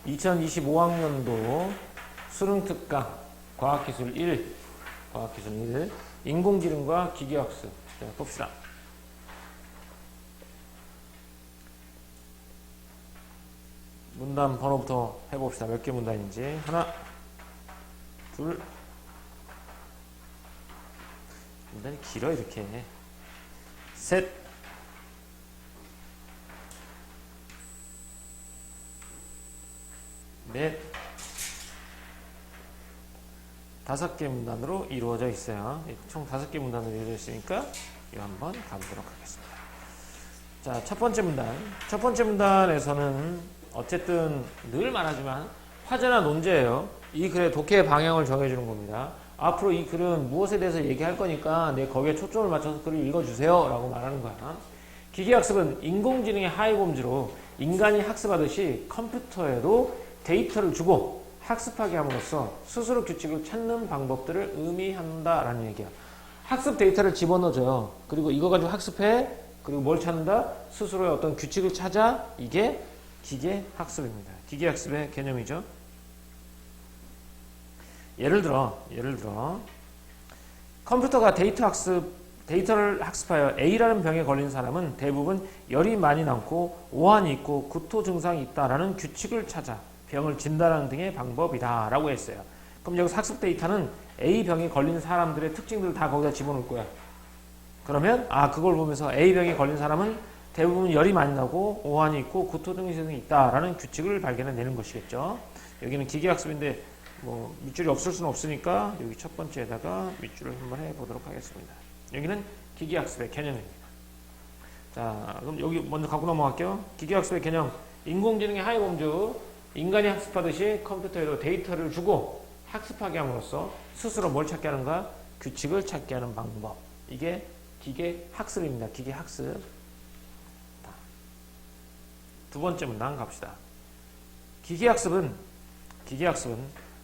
2025학년도 수능특강 과학기술 1, 인공지능과 기계학습. 자, 봅시다. 문단 번호부터 해봅시다. 몇 개 문단인지. 하나, 둘, 문단이 길어 이렇게. 셋, 넷, 5개 문단으로 이루어져 있어요. 총 5개 문단으로 이루어져 있으니까 이거 한번 가보도록 하겠습니다. 자, 첫 번째 문단. 첫 번째 문단에서는 어쨌든 늘 말하지만 화제나 논제예요. 이 글의 독해의 방향을 정해주는 겁니다. 앞으로 이 글은 무엇에 대해서 얘기할 거니까 내 거기에 초점을 맞춰서 글을 읽어주세요 라고 말하는 거야. 기계학습은 인공지능의 하위범주로 인간이 학습하듯이 컴퓨터에도 데이터를 주고 학습하게 함으로써 스스로 규칙을 찾는 방법들을 의미한다라는 얘기야. 학습 데이터를 집어넣어줘요. 그리고 이거 가지고 학습해. 그리고 뭘 찾는다? 스스로의 어떤 규칙을 찾아. 이게 기계학습입니다. 기계학습의 개념이죠. 예를 들어 컴퓨터가 데이터를 학습하여 A라는 병에 걸린 사람은 대부분 열이 많이 나고 오한이 있고 구토 증상이 있다라는 규칙을 찾아 병을 진단하는 등의 방법이다 라고 했어요. 그럼 여기서 학습 데이터는 A 병에 걸린 사람들의 특징들을 다 거기다 집어넣을 거야. 그러면 그걸 보면서 A 병에 걸린 사람은 대부분 열이 많이 나고 오한이 있고 구토 증상이 있다라는 규칙을 발견해내는 것이겠죠. 여기는 기계학습인데 뭐 밑줄이 없을 수는 없으니까 여기 첫 번째에다가 밑줄을 한번 해보도록 하겠습니다. 여기는 기계학습의 개념입니다. 자, 그럼 여기 먼저 갖고 넘어갈게요. 기계학습의 개념. 인공지능의 하위범주. 인간이 학습하듯이 컴퓨터에도 데이터를 주고 학습하게 함으로써 스스로 뭘 찾게 하는가? 규칙을 찾게 하는 방법. 이게 기계학습입니다. 기계학습. 두 번째 문단 갑시다. 기계학습은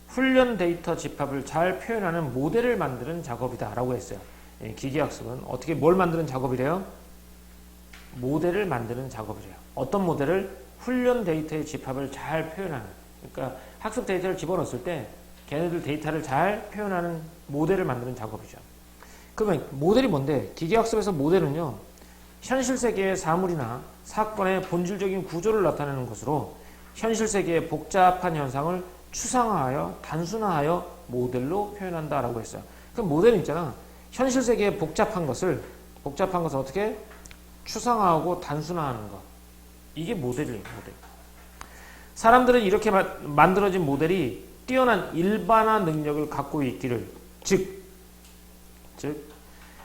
훈련 데이터 집합을 잘 표현하는 모델을 만드는 작업이다 라고 했어요. 기계학습은 어떻게 뭘 만드는 작업이래요? 모델을 만드는 작업이래요. 어떤 모델을? 훈련 데이터의 집합을 잘 표현하는. 그러니까 학습 데이터를 집어넣었을 때 걔네들 데이터를 잘 표현하는 모델을 만드는 작업이죠. 그러면 모델이 뭔데? 기계학습에서 모델은요, 현실 세계의 사물이나 사건의 본질적인 구조를 나타내는 것으로 현실 세계의 복잡한 현상을 추상화하여 단순화하여 모델로 표현한다라고 했어요. 그럼 모델은 있잖아. 현실 세계의 복잡한 것을 어떻게 추상화하고 단순화하는 것. 이게 모델이에요. 모델. 사람들은 이렇게 만들어진 모델이 뛰어난 일반화 능력을 갖고 있기를, 즉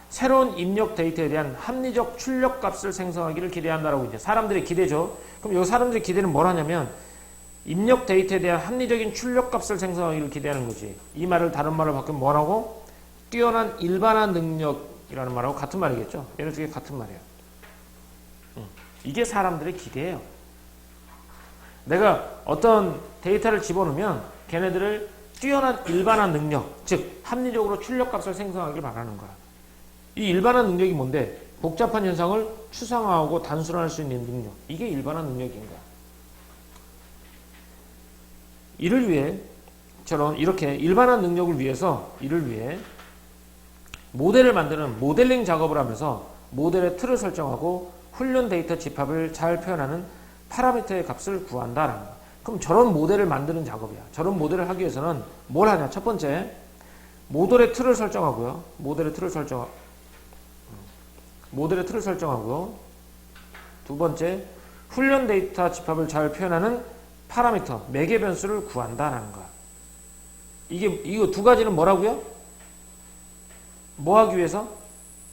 새로운 입력 데이터에 대한 합리적 출력값을 생성하기를 기대한다라고 이제 사람들의 기대죠. 그럼 이 사람들의 기대는 뭘 하냐면 입력 데이터에 대한 합리적인 출력값을 생성하기를 기대하는 거지. 이 말을 다른 말로 바꾸면 뭐라고? 뛰어난 일반화 능력이라는 말하고 같은 말이겠죠. 얘네 두 개 같은 말이에요. 이게 사람들의 기대예요. 내가 어떤 데이터를 집어넣으면 걔네들을 뛰어난 일반화 능력, 즉 합리적으로 출력값을 생성하기를 바라는 거야. 이 일반화 능력이 뭔데? 복잡한 현상을 추상화하고 단순화할 수 있는 능력. 이게 일반화 능력인 거야. 이를 위해 이렇게 일반화 능력을 위해서 모델을 만드는 모델링 작업을 하면서 모델의 틀을 설정하고 훈련 데이터 집합을 잘 표현하는 파라미터의 값을 구한다라는 거야. 그럼 저런 모델을 만드는 작업이야. 저런 모델을 하기 위해서는 뭘 하냐? 첫 번째, 모델의 틀을 설정하고요. 모델의 틀을 설정하고요. 두 번째, 훈련 데이터 집합을 잘 표현하는 파라미터, 매개 변수를 구한다라는 거야. 이거 두 가지는 뭐라고요? 뭐 하기 위해서?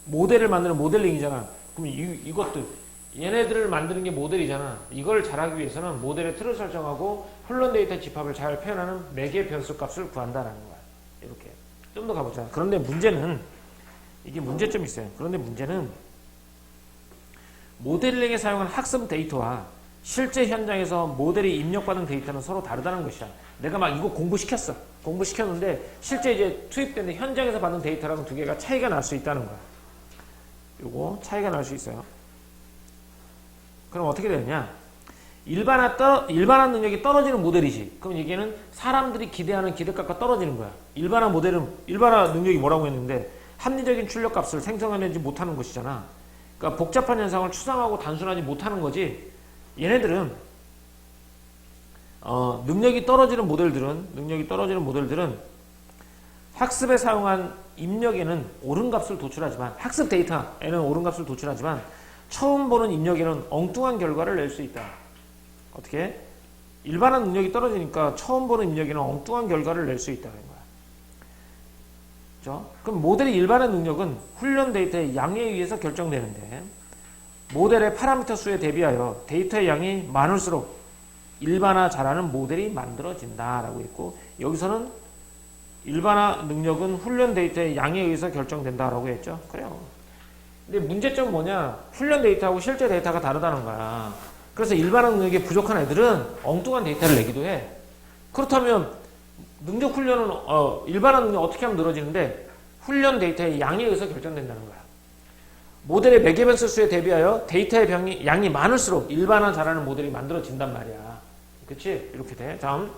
모델을 만드는 모델링이잖아. 그럼 이것도 얘네들을 만드는 게 모델이잖아. 이걸 잘하기 위해서는 모델의 틀을 설정하고 훈련 데이터 집합을 잘 표현하는 매개 변수 값을 구한다라는 거야. 이렇게 좀 더 가보자. 그런데 문제는 이게 문제점이 있어요. 그런데 문제는 모델링에 사용한 학습 데이터와 실제 현장에서 모델이 입력받은 데이터는 서로 다르다는 것이야. 내가 막 이거 공부시켰는데 실제 이제 투입되는 현장에서 받는 데이터랑은 두 개가 차이가 날 수 있다는 거야. 요거 차이가 날 수 있어요. 그럼 어떻게 되느냐? 일반화 능력이 떨어지는 모델이지. 그럼 얘기는 사람들이 기대하는 기대값과 떨어지는 거야. 일반화 능력이 뭐라고 했는데 합리적인 출력값을 생성해내지 못하는 것이잖아. 그러니까 복잡한 현상을 추상하고 단순하지 못하는 거지. 얘네들은 능력이 떨어지는 모델들은 학습에 사용한 입력에는 옳은 값을 도출하지만, 학습 데이터에는 옳은 값을 도출하지만 처음 보는 입력에는 엉뚱한 결과를 낼 수 있다. 어떻게? 일반한 능력이 떨어지니까 처음 보는 입력에는 엉뚱한 결과를 낼 수 있다는 거야. 그렇죠? 그럼 모델의 일반한 능력은 훈련 데이터의 양에 의해서 결정되는데, 모델의 파라미터 수에 대비하여 데이터의 양이 많을수록 일반화 잘하는 모델이 만들어진다라고 했고, 여기서는 일반화 능력은 훈련 데이터의 양에 의해서 결정된다라고 했죠. 그래요. 근데 문제점은 뭐냐? 훈련 데이터하고 실제 데이터가 다르다는 거야. 그래서 일반화 능력이 부족한 애들은 엉뚱한 데이터를 내기도 해. 그렇다면 능력 훈련은 일반화 능력 어떻게 하면 늘어지는데 훈련 데이터의 양에 의해서 결정된다는 거야. 모델의 매개변수 수에 대비하여 데이터의 양이 많을수록 일반화 잘하는 모델이 만들어진단 말이야. 그치? 이렇게 돼. 다음.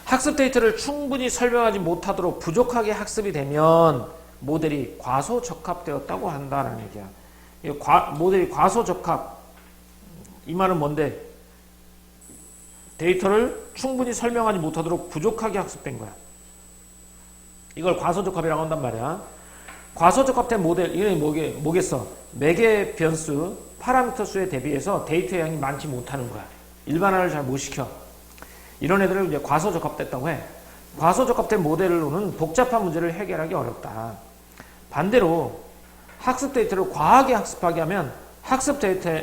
학습 데이터를 충분히 설명하지 못하도록 부족하게 학습이 되면 모델이 과소적합되었다고 한다는 얘기야. 모델이 과소적합. 이 말은 뭔데? 데이터를 충분히 설명하지 못하도록 부족하게 학습된 거야. 이걸 과소적합이라고 한단 말이야. 과소적합된 모델, 이게 뭐겠어? 매개 변수, 파라미터 수에 대비해서 데이터의 양이 많지 못하는 거야. 일반화를 잘 못 시켜. 이런 애들을 이제 과소적합됐다고 해. 과소적합된 모델로는 복잡한 문제를 해결하기 어렵다. 반대로 학습 데이터를 과하게 학습하게 하면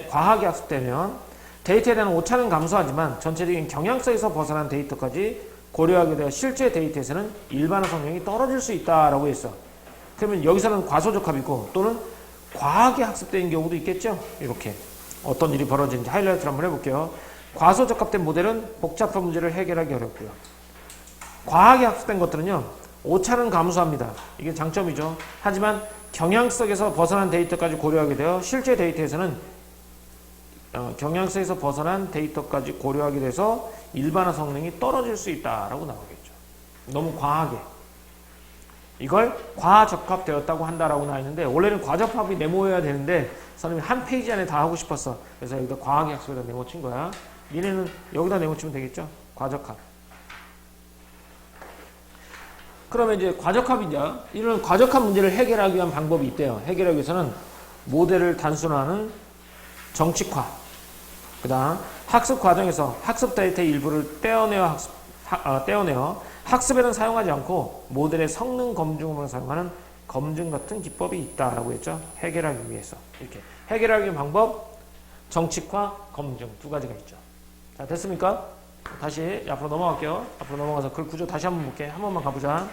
과하게 학습되면 데이터에 대한 오차는 감소하지만 전체적인 경향성에서 벗어난 데이터까지 고려하게 되어 실제 데이터에서는 일반화 성능이 떨어질 수 있다라고 했어. 그러면 여기서는 과소적합이고 또는 과하게 학습되는 경우도 있겠죠. 이렇게 어떤 일이 벌어지는지 하이라이트를 한번 해볼게요. 과소적합된 모델은 복잡한 문제를 해결하기 어렵고요. 과하게 학습된 것들은요, 오차는 감소합니다. 이게 장점이죠. 하지만 경향성에서 벗어난 데이터까지 고려하게 되어 실제 데이터에서는 경향성에서 벗어난 데이터까지 고려하게 돼서 일반화 성능이 떨어질 수 있다라고 나오겠죠. 너무 과하게. 이걸 과적합되었다고 한다라고 나와 있는데, 원래는 과적합이 네모여야 되는데 선생님이 한 페이지 안에 다 하고 싶었어. 그래서 여기다 과하게 학습에다 네모 친 거야. 니네는 여기다 네모 치면 되겠죠? 과적합. 그러면 이제 과적합이냐? 이런 과적합 문제를 해결하기 위한 방법이 있대요. 해결하기 위해서는 모델을 단순화하는 정칙화. 그 다음 학습 과정에서 학습 데이터의 일부를 떼어내어 학습에는 사용하지 않고 모델의 성능 검증으로 사용하는 검증 같은 기법이 있다라고 했죠. 해결하기 위해서. 이렇게 해결하기 위한 방법, 정칙화, 검증 두 가지가 있죠. 자, 됐습니까? 다시 앞으로 넘어갈게요. 앞으로 넘어가서 그 구조 다시 한번 볼게. 한 번만 가보자.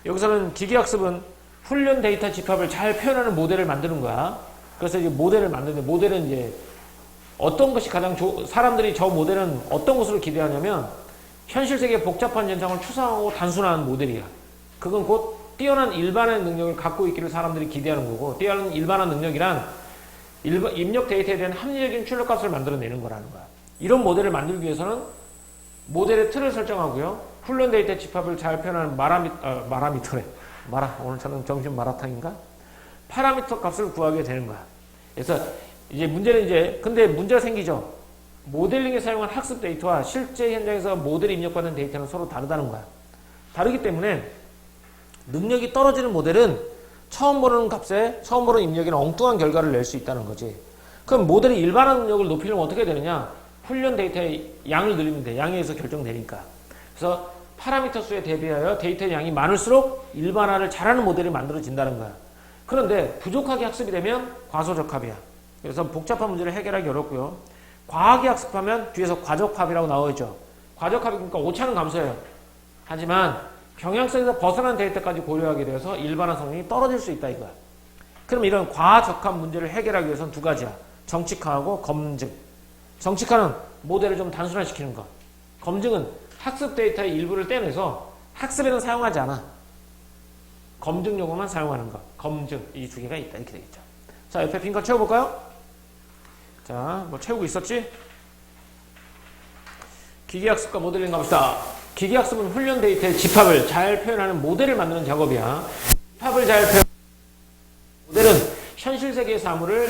여기서는 기계학습은 훈련 데이터 집합을 잘 표현하는 모델을 만드는 거야. 그래서 이제 모델을 만드는데, 모델은 이제 어떤 것이 가장 사람들이 저 모델은 어떤 것으로 기대하냐면 현실 세계의 복잡한 현상을 추상하고 단순한 모델이야. 그건 곧 뛰어난 일반한 능력을 갖고 있기를 사람들이 기대하는 거고, 뛰어난 일반한 능력이란 입력 데이터에 대한 합리적인 출력값을 만들어내는 거라는 거야. 이런 모델을 만들기 위해서는 모델의 틀을 설정하고요. 훈련 데이터 집합을 잘 표현하는 오늘 저는 점심 마라탕인가? 파라미터 값을 구하게 되는 거야. 그래서 이제 문제는 근데 문제가 생기죠. 모델링에 사용한 학습 데이터와 실제 현장에서 모델이 입력받는 데이터는 서로 다르다는 거야. 다르기 때문에 능력이 떨어지는 모델은 처음 보는 입력에는 엉뚱한 결과를 낼 수 있다는 거지. 그럼 모델의 일반화 능력을 높이려면 어떻게 되느냐? 훈련 데이터의 양을 늘리면 돼. 양에 의해서 결정되니까. 그래서 파라미터 수에 대비하여 데이터의 양이 많을수록 일반화를 잘하는 모델이 만들어진다는 거야. 그런데 부족하게 학습이 되면 과소적합이야. 그래서 복잡한 문제를 해결하기 어렵고요. 과하게 학습하면 뒤에서 과적합이라고 나오죠. 과적합이니까 오차는 감소해요. 하지만 경향성에서 벗어난 데이터까지 고려하게 되어서 일반화 성능이 떨어질 수 있다 이거야. 그럼 이런 과적합 문제를 해결하기 위해서는 두 가지야. 정칙화하고 검증. 정칙화는 모델을 좀 단순화시키는 것. 검증은 학습 데이터의 일부를 떼내서 학습에는 사용하지 않아. 검증 용어만 사용하는 것. 검증. 이 두 개가 있다. 이렇게 되겠죠. 자, 옆에 빈 거 채워볼까요? 자, 뭐 채우고 있었지? 기계학습과 모델링 가봅시다. 기계학습은 훈련 데이터의 집합을 잘 표현하는 모델을 만드는 작업이야. 집합을 잘 표현. 모델은 현실 세계의 사물을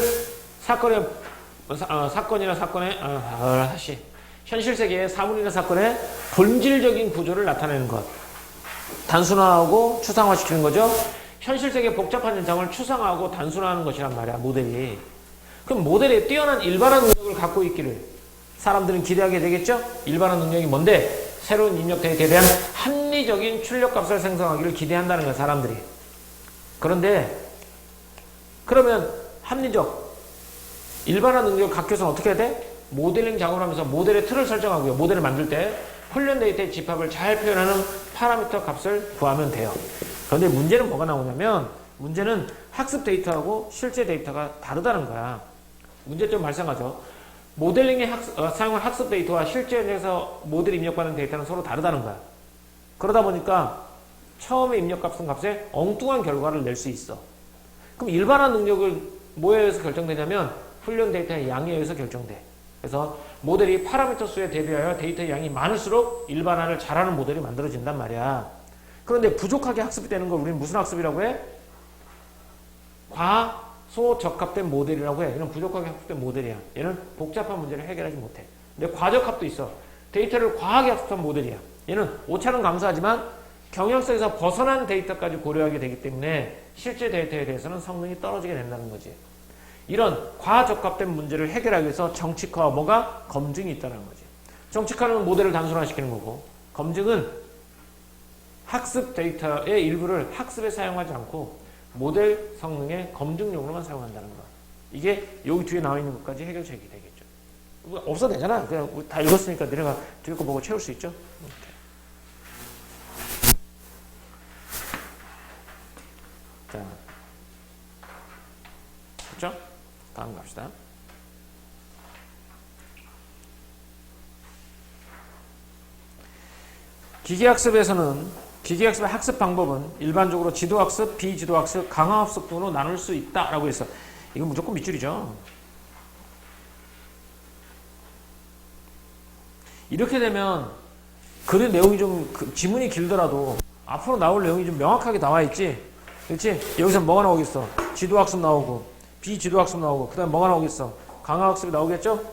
현실 세계의 사물이나 사건의 본질적인 구조를 나타내는 것. 단순화하고 추상화시키는 거죠. 현실 세계의 복잡한 현상을 추상화하고 단순화하는 것이란 말이야, 모델이. 그럼 모델에 뛰어난 일반화 능력을 갖고 있기를 사람들은 기대하게 되겠죠? 일반화 능력이 뭔데? 새로운 입력 데이터에 대한 합리적인 출력값을 생성하기를 기대한다는 거야, 사람들이. 그런데 그러면 합리적 일반화 능력을 갖기 위해서는 어떻게 해야 돼? 모델링 작업을 하면서 모델의 틀을 설정하고요. 모델을 만들 때 훈련 데이터의 집합을 잘 표현하는 파라미터 값을 구하면 돼요. 그런데 문제는 뭐가 나오냐면 문제는 학습 데이터하고 실제 데이터가 다르다는 거야. 문제점 발생하죠. 모델링에 사용한 학습 데이터와 실제 현장에서 모델 입력받는 데이터는 서로 다르다는 거야. 그러다 보니까 처음에 입력값은 값에 엉뚱한 결과를 낼 수 있어. 그럼 일반화 능력을 뭐에 의해서 결정되냐면 훈련 데이터의 양에 의해서 결정돼. 그래서 모델이 파라미터 수에 대비하여 데이터의 양이 많을수록 일반화를 잘하는 모델이 만들어진단 말이야. 그런데 부족하게 학습이 되는 걸 우리는 무슨 학습이라고 해? 과소적합된 모델이라고 해. 얘는 부족하게 학습된 모델이야. 얘는 복잡한 문제를 해결하지 못해. 근데 과적합도 있어. 데이터를 과하게 학습한 모델이야. 얘는 오차는 감소하지만 경향성에서 벗어난 데이터까지 고려하게 되기 때문에 실제 데이터에 대해서는 성능이 떨어지게 된다는 거지. 이런 과적합된 문제를 해결하기 위해서 정칙화와 뭐가? 검증이 있다는 거지. 정칙화는 모델을 단순화시키는 거고, 검증은 학습 데이터의 일부를 학습에 사용하지 않고 모델 성능의 검증용으로만 사용한다는 거. 이게 여기 뒤에 나와 있는 것까지 해결책이 되겠죠. 없어도 되잖아. 그냥 다 읽었으니까 내려가 뒤에 거 보고 채울 수 있죠. 자, 그렇죠? 다음 갑시다. 기계학습의 학습 방법은 일반적으로 지도학습, 비지도학습, 강화학습 등으로 나눌 수 있다라고 했어. 이건 무조건 밑줄이죠. 이렇게 되면 글의 내용이 좀 지문이 길더라도 앞으로 나올 내용이 좀 명확하게 나와 있지. 그렇지? 여기서 뭐가 나오겠어? 지도학습 나오고 비지도학습 나오고 그 다음에 뭐가 나오겠어? 강화학습이 나오겠죠?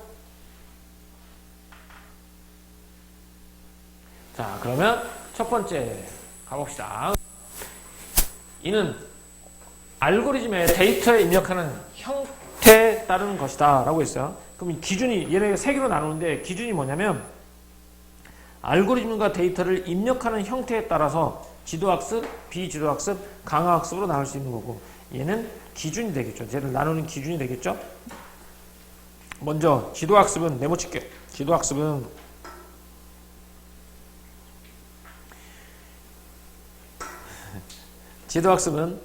자, 그러면 첫 번째 가봅시다. 이는 알고리즘의 데이터에 입력하는 형태에 따른 것이다 라고 했어요. 그럼 기준이 얘네 세 개로 나누는데 기준이 뭐냐면 알고리즘과 데이터를 입력하는 형태에 따라서 지도학습, 비지도학습, 강화학습으로 나눌 수 있는 거고 얘는 기준이 되겠죠. 쟤를 나누는 기준이 되겠죠. 먼저 지도학습은 네모칠게. 지도학습은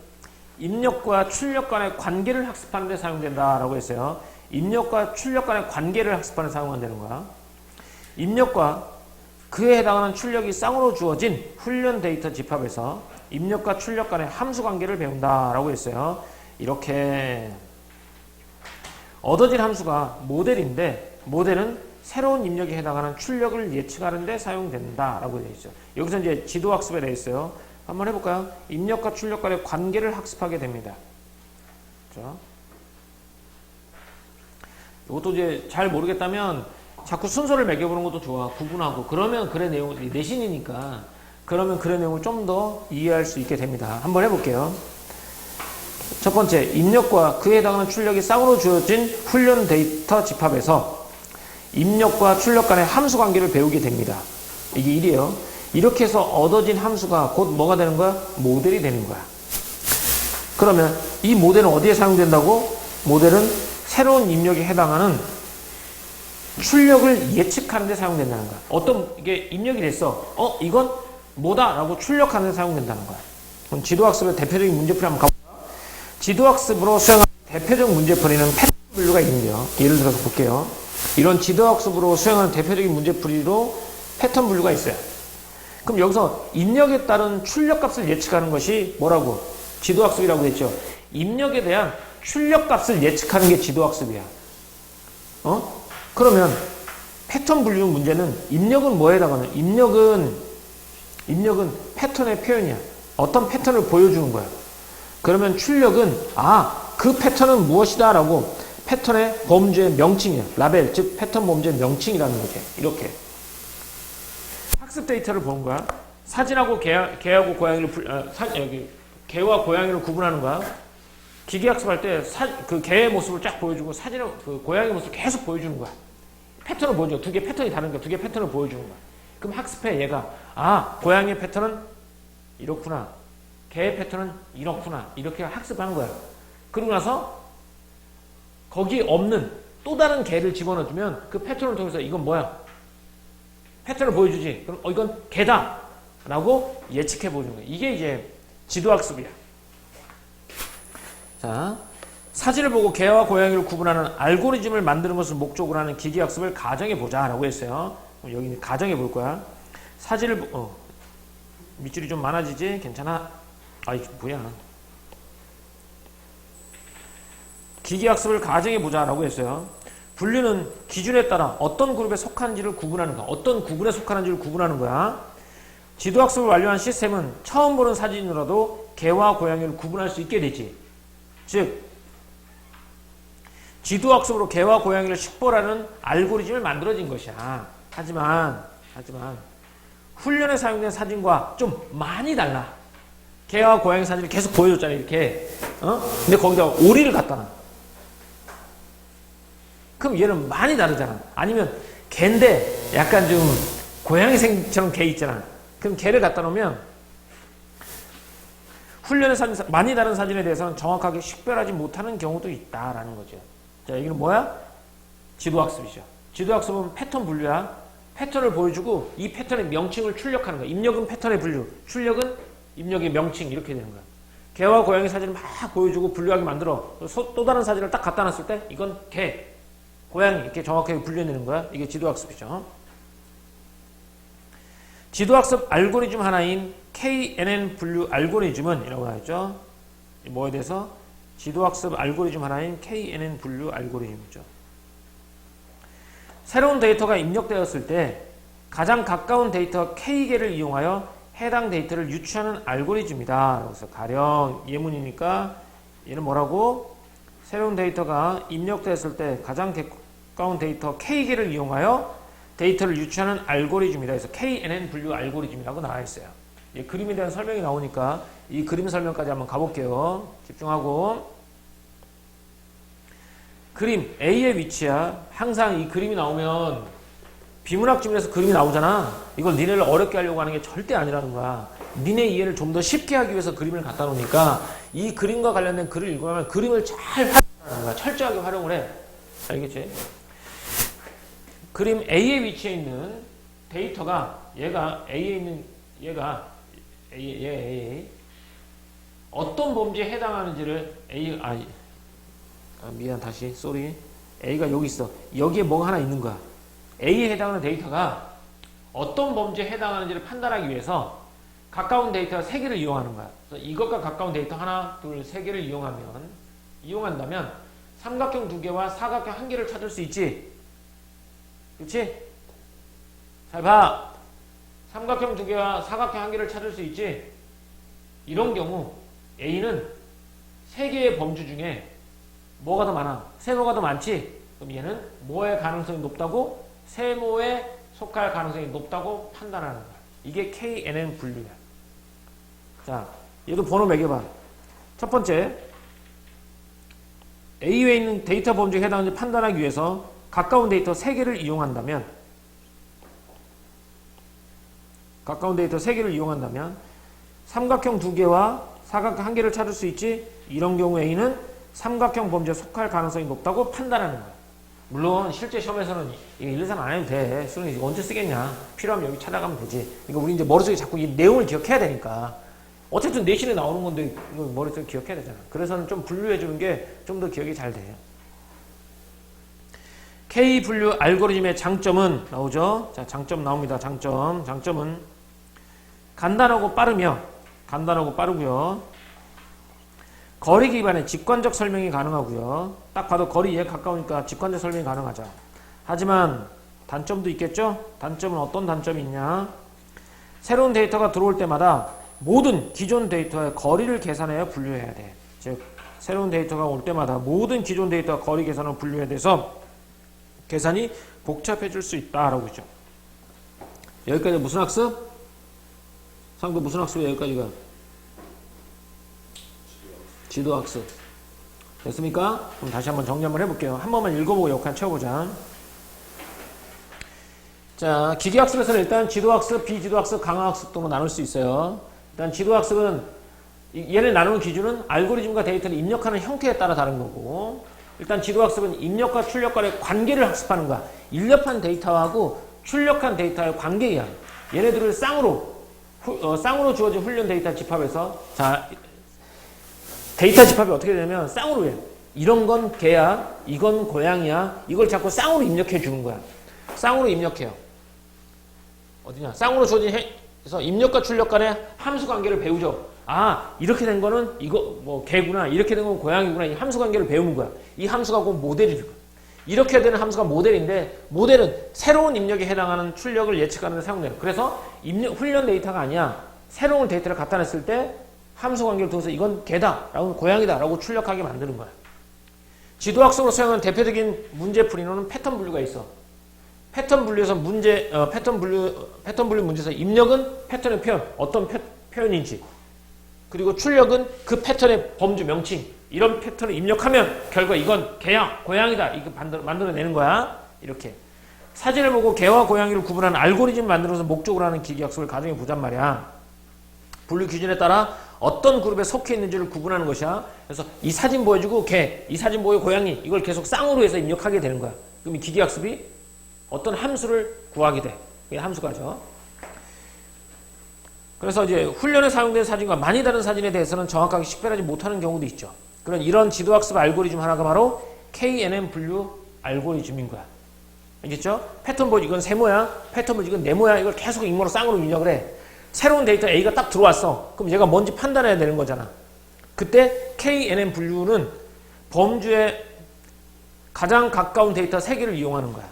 입력과 출력 간의 관계를 학습하는 데 사용된다라고 했어요. 입력과 출력 간의 관계를 학습하는 데 사용한다는 거야. 입력과 그에 해당하는 출력이 쌍으로 주어진 훈련 데이터 집합에서 입력과 출력 간의 함수 관계를 배운다라고 했어요. 이렇게 얻어진 함수가 모델인데 모델은 새로운 입력에 해당하는 출력을 예측하는 데 사용된다라고 되어 있죠. 여기서 이제 지도학습에 대해 있어요. 한번 해볼까요? 입력과 출력 간의 관계를 학습하게 됩니다. 그렇죠? 이것도 이제 잘 모르겠다면 자꾸 순서를 매겨보는 것도 좋아. 구분하고. 그러면 글의 내용이 내신이니까 그러면 글의 내용을 좀 더 이해할 수 있게 됩니다. 한번 해볼게요. 첫 번째, 입력과 그에 해당하는 출력이 쌍으로 주어진 훈련 데이터 집합에서 입력과 출력 간의 함수 관계를 배우게 됩니다. 이게 1이에요. 이렇게 해서 얻어진 함수가 곧 뭐가 되는 거야? 모델이 되는 거야. 그러면 이 모델은 어디에 사용된다고? 모델은 새로운 입력에 해당하는 출력을 예측하는 데 사용된다는 거야. 어떤 이게 입력이 됐어. 이건 뭐다? 라고 출력하는 데 사용된다는 거야. 그럼 지도학습의 대표적인 문제풀이 한번 가볼까요? 지도학습으로 수행하는 대표적 문제풀이는 패턴 분류가 있는데요. 예를 들어서 볼게요. 이런 지도학습으로 수행하는 대표적인 문제풀이로 패턴 분류가 있어요. 그럼 여기서 입력에 따른 출력값을 예측하는 것이 뭐라고? 지도학습이라고 했죠. 입력에 대한 출력값을 예측하는 게 지도학습이야. 그러면 패턴 분류 문제는 입력은 뭐에 해당하는? 입력은 패턴의 표현이야. 어떤 패턴을 보여주는 거야. 그러면 출력은 그 패턴은 무엇이다 라고 패턴의 범죄 명칭이야. 라벨, 즉 패턴 범죄 명칭이라는 거지. 이렇게 학습 데이터를 보는 거야. 사진하고 개하고 고양이를 개와 고양이를 구분하는 거야. 기계학습할 때 그 개의 모습을 쫙 보여주고 사진을 그 고양이 모습을 계속 보여주는 거야. 패턴을 보여줘. 두 개 패턴이 다른 거야. 두 개 패턴을 보여주는 거야. 그럼 학습해 얘가 고양이의 패턴은 이렇구나. 개의 패턴은 이렇구나. 이렇게 학습한 거야. 그러고 나서 거기 없는 또 다른 개를 집어넣어주면 그 패턴을 통해서 이건 뭐야? 패턴을 보여주지. 그럼 이건 개다 라고 예측해 보여주는 거야. 이게 이제 지도학습이야. 자, 사진을 보고 개와 고양이를 구분하는 알고리즘을 만드는 것을 목적으로 하는 기계학습을 가정해 보자 라고 했어요. 여기 가정해 볼 거야. 사진을 밑줄이 좀 많아지지? 괜찮아? 이게 뭐야? 기계학습을 가정해 보자 라고 했어요. 분류는 기준에 따라 어떤 그룹에 속한지를 구분하는 거야. 어떤 구분에 속하는지를 구분하는 거야. 지도학습을 완료한 시스템은 처음 보는 사진으로도 개와 고양이를 구분할 수 있게 되지. 즉 지도학습으로 개와 고양이를 식별하는 알고리즘을 만들어진 것이야. 하지만 훈련에 사용된 사진과 좀 많이 달라. 개와 고양이 사진을 계속 보여줬잖아 이렇게. 근데 거기다가 오리를 갖다 놔. 그럼 얘는 많이 다르잖아. 아니면 개인데 약간 좀 고양이생처럼 개 있잖아. 그럼 개를 갖다 놓으면 훈련에 많이 다른 사진에 대해서는 정확하게 식별하지 못하는 경우도 있다라는 거죠. 자, 이건 뭐야? 지도학습이죠. 지도학습은 패턴 분류야. 패턴을 보여주고 이 패턴의 명칭을 출력하는 거야. 입력은 패턴의 분류, 출력은 입력의 명칭 이렇게 되는 거야. 개와 고양이 사진을 막 보여주고 분류하게 만들어. 또 다른 사진을 딱 갖다 놨을 때 이건 개, 고양이 이렇게 정확하게 분류해내는 거야. 이게 지도학습이죠. 지도학습 알고리즘 하나인 KNN 분류 알고리즘은 이라고 하죠. 뭐에 대해서? 지도학습 알고리즘 하나인 KNN 분류 알고리즘이죠. 새로운 데이터가 입력되었을 때 가장 가까운 데이터 K개를 이용하여 해당 데이터를 유추하는 알고리즘이다. 그래서 가령 예문이니까 얘는 뭐라고? 새로운 데이터가 입력되었을 때 가장 가까운 데이터 K개를 이용하여 데이터를 유추하는 알고리즘이다. 그래서 KNN 분류 알고리즘이라고 나와 있어요. 그림에 대한 설명이 나오니까 이 그림 설명까지 한번 가볼게요. 집중하고. 그림 A의 위치야. 항상 이 그림이 나오면 비문학 지문에서 그림이 나오잖아. 이걸 니네를 어렵게 하려고 하는 게 절대 아니라는 거야. 니네 이해를 좀 더 쉽게 하기 위해서 그림을 갖다 놓으니까 이 그림과 관련된 글을 읽으면 그림을 잘 활용하는 거야. 철저하게 활용을 해. 알겠지? 그림 A의 위치에 있는 데이터가 A에 있는 얘가 A 어떤 범죄에 해당하는지를 미안 다시 쏘리. A가 여기 있어. 여기에 뭐가 하나 있는 거야. A에 해당하는 데이터가 어떤 범죄에 해당하는지를 판단하기 위해서 가까운 데이터 3개를 이용하는 거야. 그래서 이것과 가까운 데이터 하나, 둘, 3개를 이용한다면 삼각형 2개와 사각형 1개를 찾을 수 있지. 그렇지? 잘 봐. 삼각형 2개와 사각형 1개를 찾을 수 있지. 이런 경우 A는 3개의 범주 중에 뭐가 더 많아? 세모가 더 많지? 그럼 얘는 뭐의 가능성이 높다고? 세모에 속할 가능성이 높다고 판단하는 거야. 이게 KNN 분류야. 자, 얘도 번호 매겨봐. 첫 번째, A에 있는 데이터 범주에 해당하는지 판단하기 위해서 가까운 데이터 3개를 이용한다면 삼각형 2개와 사각형 1개를 찾을 수 있지. 이런 경우 A는 삼각형 범죄에 속할 가능성이 높다고 판단하는 거야. 물론 실제 시험에서는 이거 1, 2, 3 안 해도 돼. 수능 이거 언제 쓰겠냐. 필요하면 여기 찾아가면 되지. 그러니까 우리 이제 머릿속에 자꾸 이 내용을 기억해야 되니까. 어쨌든 내신에 나오는 건데 이거 머릿속에 기억해야 되잖아. 그래서는 좀 분류해 주는 게 좀 더 기억이 잘 돼요. K 분류 알고리즘의 장점은 나오죠. 자, 장점 나옵니다. 장점은 간단하고 빠르고요. 거리 기반의 직관적 설명이 가능하고요. 딱 봐도 거리에 가까우니까 직관적 설명이 가능하죠. 하지만 단점도 있겠죠? 단점은 어떤 단점이 있냐? 새로운 데이터가 들어올 때마다 모든 기존 데이터의 거리를 계산해야 분류해야 돼. 즉 새로운 데이터가 올 때마다 모든 기존 데이터 거리 계산을 분류해야 돼서 계산이 복잡해질 수 있다라고 있죠. 여기까지 무슨 학습? 상도 무슨 학습이야 여기까지가? 지도학습. 됐습니까? 그럼 다시 한번 정리 한번 해볼게요. 한 번만 읽어보고 역할 채워보자. 자, 기계학습에서는 일단 지도학습, 비지도학습, 강화학습 등으로 나눌 수 있어요. 일단 지도학습은 얘를 나누는 기준은 알고리즘과 데이터를 입력하는 형태에 따라 다른 거고, 일단 지도학습은 입력과 출력 간의 관계를 학습하는 거야. 입력한 데이터하고 출력한 데이터의 관계야. 얘네들을 쌍으로 주어진 훈련 데이터 집합에서, 자, 데이터 집합이 어떻게 되냐면 쌍으로 해. 이런 건 개야, 이건 고양이야. 이걸 자꾸 쌍으로 입력해 주는 거야. 쌍으로 입력해요. 어디냐? 쌍으로 주어진 그래서 입력과 출력 간의 함수 관계를 배우죠. 아, 이렇게 된 거는 이거 뭐 개구나, 이렇게 된 건 고양이구나. 이 함수 관계를 배우는 거야. 이 함수가 곧 모델일 거야. 이렇게 되는 함수가 모델인데, 모델은 새로운 입력에 해당하는 출력을 예측하는 데 사용돼요. 그래서 훈련 데이터가 아니야. 새로운 데이터를 갖다 냈을 때 함수 관계를 통해서 이건 개다, 라고 고양이다 라고 출력하게 만드는 거야. 지도학습으로 사용하는 대표적인 문제풀이로는 패턴 분류가 있어. 패턴 분류에서 패턴 분류 문제에서 입력은 패턴의 표현, 어떤 표현인지, 그리고 출력은 그 패턴의 범주 명칭, 이런 패턴을 입력하면 결과 이건 개야, 고양이다, 이거 만들어내는 거야. 이렇게 사진을 보고 개와 고양이를 구분하는 알고리즘 만들어서 목적으로 하는 기계학습을 가정해 보잔 말이야. 분류 기준에 따라 어떤 그룹에 속해 있는지를 구분하는 것이야. 그래서 이 사진 보여주고 개, 이 사진 보여 고양이, 이걸 계속 쌍으로 해서 입력하게 되는 거야. 그럼 이 기계학습이 어떤 함수를 구하게 돼. 이게 함수가죠. 그래서 이제 훈련에 사용된 사진과 많이 다른 사진에 대해서는 정확하게 식별하지 못하는 경우도 있죠. 그런 이런 지도학습 알고리즘 하나가 바로 KNN 분류 알고리즘인 거야. 알겠죠? 패턴 보지 이건 세모야, 패턴 보지 이건 네모야. 이걸 계속 인모로 쌍으로 입력을 해. 새로운 데이터 A가 딱 들어왔어. 그럼 얘가 뭔지 판단해야 되는 거잖아. 그때 KNN 분류는 범주에 가장 가까운 데이터 3개를 이용하는 거야.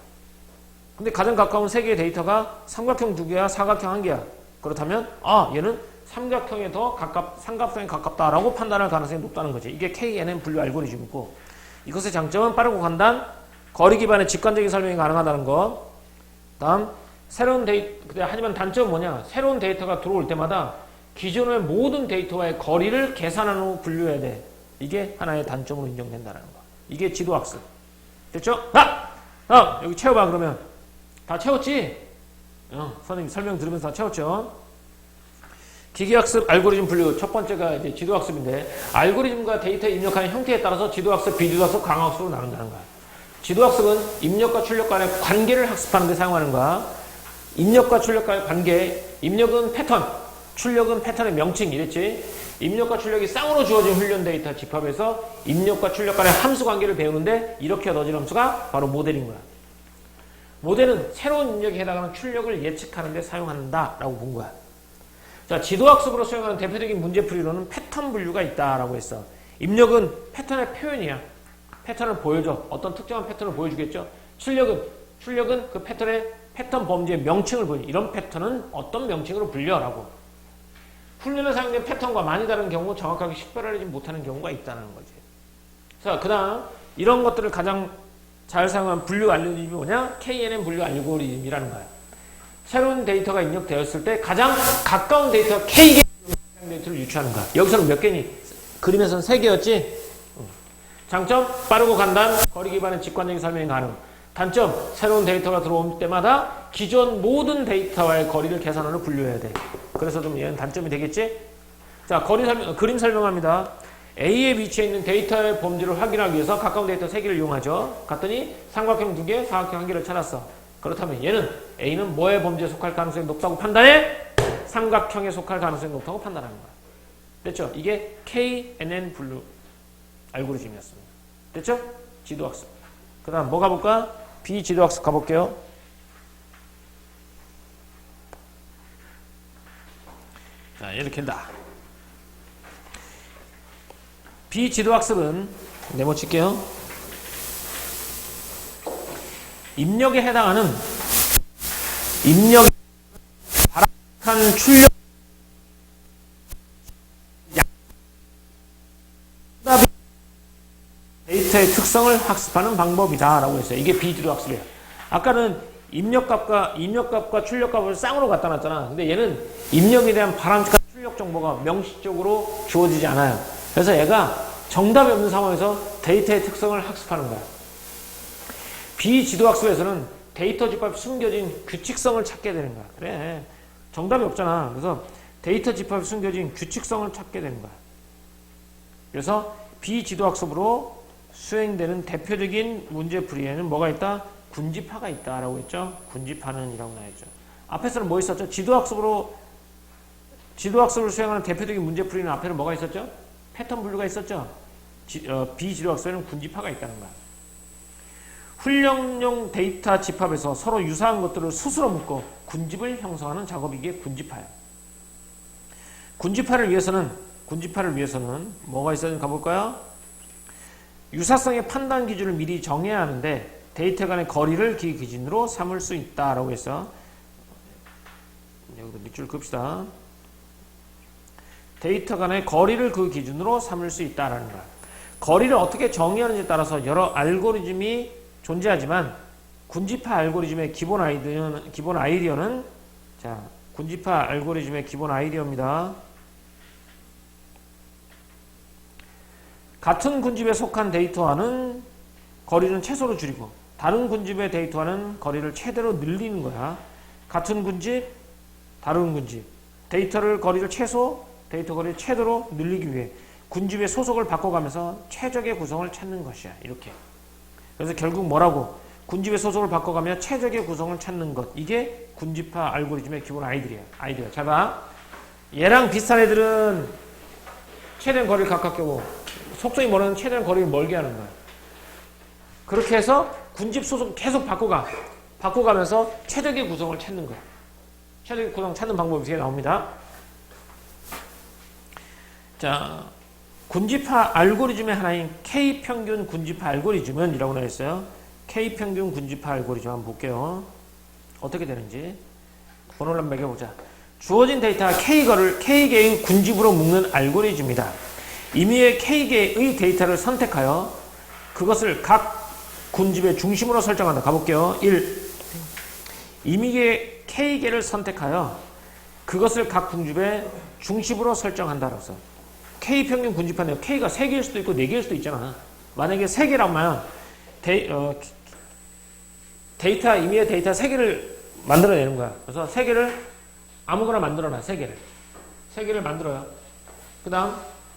근데 가장 가까운 3개의 데이터가 삼각형 2개야, 사각형 1개야. 그렇다면 얘는 삼각형에 더 삼각형에 가깝다라고 판단할 가능성이 높다는 거지. 이게 KNN 분류 알고리즘이고, 이것의 장점은 빠르고 간단, 거리 기반의 직관적인 설명이 가능하다는 거. 다음, 새로운 하지만 단점은 뭐냐? 새로운 데이터가 들어올 때마다 기존의 모든 데이터와의 거리를 계산한 후 분류해야 돼. 이게 하나의 단점으로 인정된다는 거. 이게 지도학습. 됐죠? 여기 채워봐. 그러면 다 채웠지? 선생님 설명 들으면서 다 채웠죠? 기계학습 알고리즘 분류 첫 번째가 이제 지도학습인데, 알고리즘과 데이터 입력하는 형태에 따라서 지도학습, 비지도학습, 강화학습으로 나눈다는 거야. 지도학습은 입력과 출력 간의 관계를 학습하는 데 사용하는 거야. 입력과 출력 간의 관계, 입력은 패턴, 출력은 패턴의 명칭 이랬지. 입력과 출력이 쌍으로 주어진 훈련 데이터 집합에서 입력과 출력 간의 함수 관계를 배우는데, 이렇게 얻어진 함수가 바로 모델인 거야. 모델은 새로운 입력에 해당하는 출력을 예측하는 데 사용한다라고 본 거야. 자, 지도학습으로 사용하는 대표적인 문제풀이로는 패턴 분류가 있다라고 했어. 입력은 패턴의 표현이야. 패턴을 보여줘. 어떤 특정한 패턴을 보여주겠죠. 출력은 그 패턴의 패턴 범주의 명칭을 보여줘. 이런 패턴은 어떤 명칭으로 불려라고. 훈련에 사용된 패턴과 많이 다른 경우 정확하게 식별하지 못하는 경우가 있다는 거지. 자, 그 다음 이런 것들을 가장 잘 사용한 분류 알고리즘이 뭐냐? KNN 분류 알고리즘이라는 거야. 새로운 데이터가 입력되었을 때 가장 가까운 데이터 K 데이터를 유추하는 거야. 여기서는 몇 개니? 그림에서는 3개였지? 장점, 빠르고 간단, 거리 기반의 직관적인 설명이 가능. 단점, 새로운 데이터가 들어올 때마다 기존 모든 데이터와의 거리를 계산하는 분류해야 돼. 그래서 좀 얘는 단점이 되겠지? 자, 그림 설명합니다. A에 위치해 있는 데이터의 범주를 확인하기 위해서 가까운 데이터 3개를 이용하죠. 갔더니 삼각형 2개, 사각형 1개를 찾았어. 그렇다면 A는 뭐의 범주에 속할 가능성이 높다고 판단해? 삼각형에 속할 가능성이 높다고 판단하는 거야. 됐죠? 이게 KNN 분류 알고리즘이었습니다. 됐죠? 지도학습. 그 다음 뭐 가볼까? 비지도학습 가볼게요. 자, 이렇게 한다. 비지도학습은 네모 칠게요. 입력에 해당하는 입력 바람직한 출력 데이터의 특성을 학습하는 방법이다 라고 했어요. 이게 비지도학습이에요. 아까는 입력값과 출력값을 쌍으로 갖다 놨잖아. 근데 얘는 입력에 대한 바람직한 출력 정보가 명시적으로 주어지지 않아요. 그래서 얘가 정답이 없는 상황에서 데이터의 특성을 학습하는 거야. 비지도학습에서는 데이터 집합에 숨겨진 규칙성을 찾게 되는 거야. 그래, 정답이 없잖아. 그래서 데이터 집합에 숨겨진 규칙성을 찾게 되는 거야. 그래서 비지도학습으로 수행되는 대표적인 문제풀이에는 뭐가 있다? 군집하가 있다라고 했죠. 군집하는 이라고 나왔죠. 앞에서는 뭐 있었죠? 지도학습으로 수행하는 대표적인 문제풀이는 앞에는 뭐가 있었죠? 패턴 분류가 있었죠. 비지도학습에는 군집하가 있다는 거야. 훈련용 데이터 집합에서 서로 유사한 것들을 스스로 묶어 군집을 형성하는 작업이 이게 군집하예요. 군집하를 위해서는 뭐가 있어야 가볼까요? 유사성의 판단 기준을 미리 정해야 하는데 데이터 간의 거리를 그 기준으로 삼을 수 있다라고 해서 여기도 밑줄 긋읍시다. 데이터 간의 거리를 그 기준으로 삼을 수 있다라는 거야. 거리를 어떻게 정의하는지에 따라서 여러 알고리즘이 존재하지만 군집하 알고리즘의 기본 아이디어는 자, 군집하 알고리즘의 기본 아이디어입니다. 같은 군집에 속한 데이터와는 거리는 최소로 줄이고 다른 군집의 데이터와는 거리를 최대로 늘리는 거야. 같은 군집, 다른 군집. 거리를 데이터 거리를 최대로 늘리기 위해 군집의 소속을 바꿔가면서 최적의 구성을 찾는 것이야. 이렇게. 그래서 결국 뭐라고? 군집의 소속을 바꿔가며 최적의 구성을 찾는 것. 이게 군집화 알고리즘의 기본 아이디어. 잘 봐. 얘랑 비슷한 애들은 최대한 거리를 가깝게 오고 속성이 뭐라는 최대한 거리를 멀게 하는 거야. 그렇게 해서 군집 소속 계속 바꿔가면서 최적의 구성을 찾는 거야. 최적의 구성 찾는 방법이 이렇게 나옵니다. 자, 군집화 알고리즘의 하나인 K평균 군집화 알고리즘은 이라고 나와 있어요. K평균 군집화 알고리즘 한번 볼게요. 어떻게 되는지. 번호를 한번 매겨보자. 주어진 데이터가 K개의 군집으로 묶는 알고리즘이다. 임의의 K개의 데이터를 선택하여 그것을 각 군집의 중심으로 설정한다. 가볼게요. 1. 임의의 K개를 선택하여 그것을 각 군집의 중심으로 설정한다. 그래서 K평균 군집하인데 K가 3개일 수도 있고 4개일 수도 있잖아. 만약에 3개라면 임의의 데이터 3개를 만들어내는 거야. 그래서 3개를 아무거나 만들어놔. 3개를 만들어요.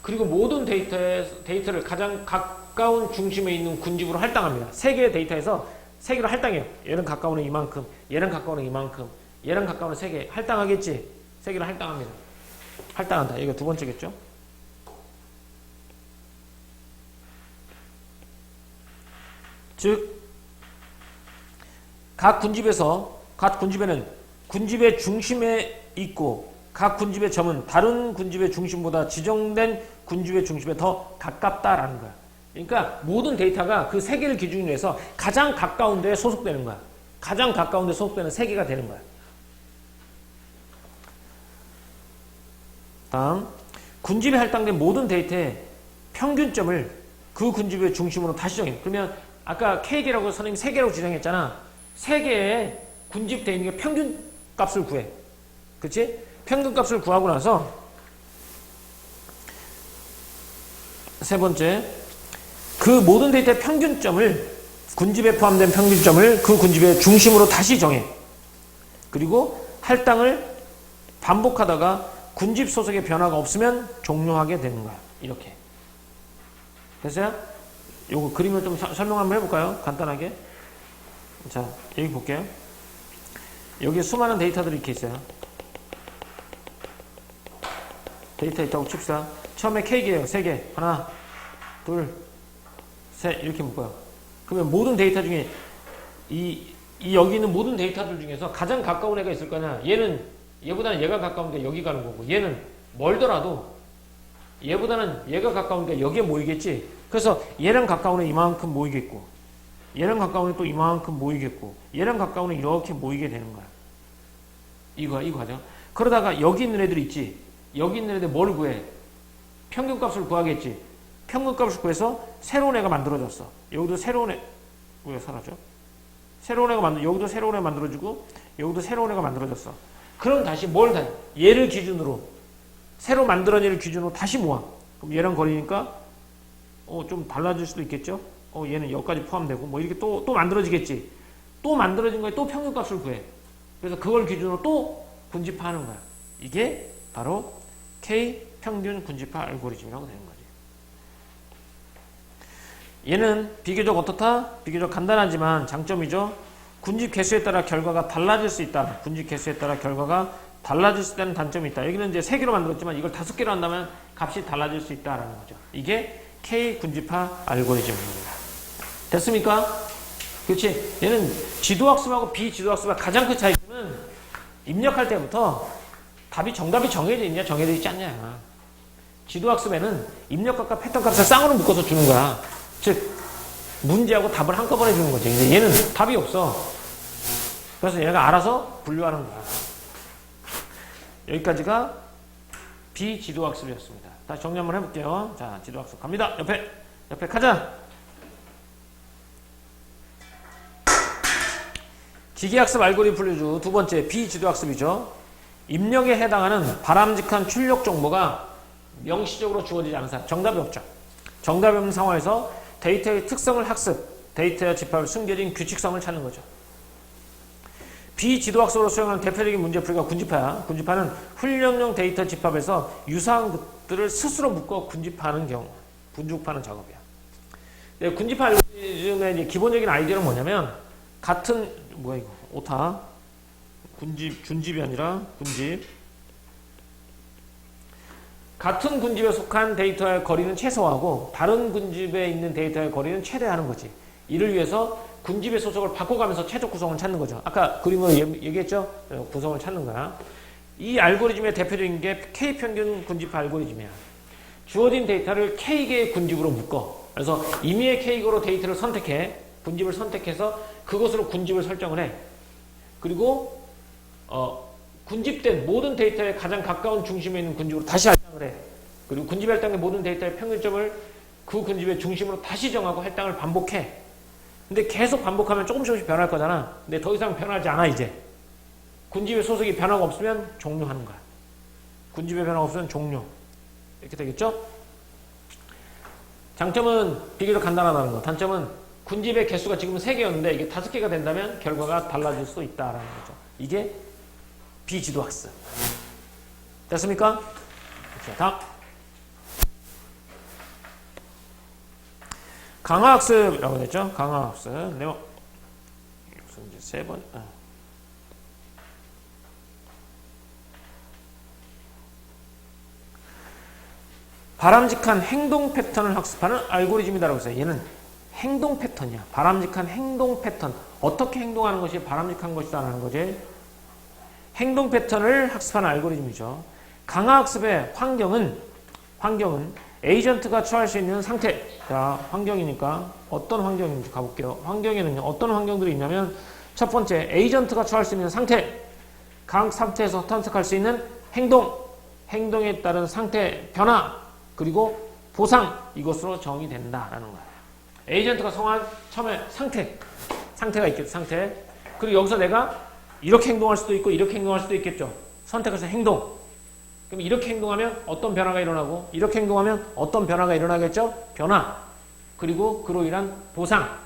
그리고 모든 데이터를 가장 가까운 중심에 있는 군집으로 할당합니다. 3개의 데이터에서 3개를 할당해요. 얘는 가까운 애 이만큼, 얘는 가까운 애 이만큼, 얘는 가까운 애 3개. 할당하겠지? 3개를 할당합니다. 할당한다. 이거 두 번째겠죠? 즉, 각 군집에는 군집의 중심에 있고 각 군집의 점은 다른 군집의 중심보다 지정된 군집의 중심에 더 가깝다라는 거야. 그러니까 모든 데이터가 그 3개를 기준으로 해서 가장 가까운 데에 소속되는 거야. 가장 가까운 데 소속되는 3개가 되는 거야. 다음, 군집에 할당된 모든 데이터의 평균점을 그 군집의 중심으로 다시 정해. 그러면 아까 K개라고 선생님이 3개라고 지정했잖아. 3개의 군집되어 있는 게 평균값을 구해. 그치? 평균값을 구하고 나서 세 번째, 그 모든 데이터의 평균점을 군집에 포함된 평균점을 그 군집의 중심으로 다시 정해. 그리고 할당을 반복하다가 군집 소속의 변화가 없으면 종료하게 되는 거야. 이렇게. 됐어요? 요거 그림을 좀 설명 한번 해볼까요? 간단하게. 자, 여기 볼게요. 여기 수많은 데이터들이 이렇게 있어요. 데이터 있다고 칩시다. 처음에 K개예요. 3개. 하나, 둘, 셋. 이렇게 묶어요. 그러면 모든 데이터 중에 여기 있는 모든 데이터들 중에서 가장 가까운 애가 있을 거냐. 얘보다는 얘가 가까운데 여기 가는 거고, 얘는 멀더라도 얘보다는 얘가 가까우니까 여기에 모이겠지. 그래서 얘랑 가까운 애 이만큼 모이겠고, 얘랑 가까운 애 또 이만큼 모이겠고, 얘랑 가까운 애 이렇게 모이게 되는 거야. 이 과정. 그러다가 여기 있는 애들 있지. 여기 있는 애들 뭘 구해? 평균값을 구하겠지. 평균값을 구해서 새로운 애가 만들어졌어. 여기도 새로운 애, 왜 사라져? 새로운 애가 여기도 새로운 애 만들어지고, 여기도 새로운 애가 만들어졌어. 그럼 다시 얘를 기준으로, 새로 만들어진 애를 기준으로 다시 모아. 그럼 얘랑 거리니까, 좀 달라질 수도 있겠죠? 얘는 여기까지 포함되고, 뭐 이렇게 또 만들어지겠지. 또 만들어진 거에 또 평균값을 구해. 그래서 그걸 기준으로 또 군집화하는 거야. 이게 바로 K 평균 군집화 알고리즘이라고 되는 거지. 얘는 비교적 어떻다? 비교적 간단하지만 장점이죠. 군집 개수에 따라 결과가 달라질 수 있다. 군집 개수에 따라 결과가 달라질 수 있다는 단점이 있다. 여기는 이제 3개로 만들었지만 이걸 5개로 한다면 값이 달라질 수 있다라는 거죠. 이게 K 군집화 알고리즘입니다. 됐습니까? 그렇지? 얘는 지도학습하고 비지도학습의 가장 큰 차이점은 입력할 때부터 정답이 정해져 있냐 정해져 있지 않냐. 지도학습에는 입력값과 패턴값을 쌍으로 묶어서 주는 거야. 즉 문제하고 답을 한꺼번에 주는 거지. 근데 얘는 답이 없어. 그래서 얘가 알아서 분류하는 거야. 여기까지가 비지도학습이었습니다. 다시 정리 한번 해볼게요. 자, 지도학습 갑니다. 옆에 가자. 기계학습 알고리즘 분류주 두 번째 비지도학습이죠. 입력에 해당하는 바람직한 출력 정보가 명시적으로 주어지지 않은 사람. 정답이 없죠. 정답이 없는 상황에서 데이터의 특성을 학습, 데이터의 집합을 숨겨진 규칙성을 찾는 거죠. 비지도학습으로 수행하는 대표적인 문제 풀이가 군집화야. 군집화는 훈련용 데이터 집합에서 유사한 것들을 스스로 묶어 군집화하는 경우, 군집화하는 작업이야. 네, 군집화 알고리즘의 기본적인 아이디어는 뭐냐면 오타. 준집이 아니라 군집. 같은 군집에 속한 데이터의 거리는 최소화하고 다른 군집에 있는 데이터의 거리는 최대화하는 거지. 이를 위해서 군집의 소속을 바꿔가면서 최적 구성을 찾는 거죠. 아까 그림으로 얘기했죠? 구성을 찾는 거야. 이 알고리즘의 대표적인 게 K평균 군집화 알고리즘이야. 주어진 데이터를 K개의 군집으로 묶어. 그래서 임의의 K개로 데이터를 선택해. 군집을 선택해서 그것으로 군집을 설정을 해. 그리고 군집된 모든 데이터에 가장 가까운 중심에 있는 군집으로 다시 할당을 해. 그리고 군집에 할당된 모든 데이터의 평균점을 그 군집의 중심으로 다시 정하고 할당을 반복해. 근데 계속 반복하면 조금씩 변할 거잖아. 근데 더 이상 변하지 않아 이제. 군집의 소속이 변화가 없으면 종료하는 거야. 군집의 변화가 없으면 종료. 이렇게 되겠죠? 장점은 비교적 간단하다는 거. 단점은 군집의 개수가 지금 3개였는데 이게 5개가 된다면 결과가 달라질 수도 있다라는 거죠. 이게 비지도학습. 됐습니까? 자, 다음. 강화학습이라고 했죠. 강화학습. 내용. 이제 3번. 바람직한 행동 패턴을 학습하는 알고리즘이다라고 했어요. 얘는 행동 패턴이야. 바람직한 행동 패턴. 어떻게 행동하는 것이 바람직한 것이다라는 거지. 행동 패턴을 학습하는 알고리즘이죠. 강화학습의 환경은 에이전트가 처할 수 있는 상태. 자, 환경이니까 어떤 환경인지 가볼게요. 환경에는 어떤 환경들이 있냐면 첫 번째, 에이전트가 처할 수 있는 상태. 각 상태에서 탐색할 수 있는 행동에 따른 상태 변화, 그리고 보상, 이것으로 정의된다라는 거야. 에이전트가 성한 처음에 상태가 있겠죠. 상태. 그리고 여기서 내가 이렇게 행동할 수도 있고 이렇게 행동할 수도 있겠죠. 선택해서 행동. 그럼 이렇게 행동하면 어떤 변화가 일어나고 이렇게 행동하면 어떤 변화가 일어나겠죠? 변화. 그리고 그로 인한 보상.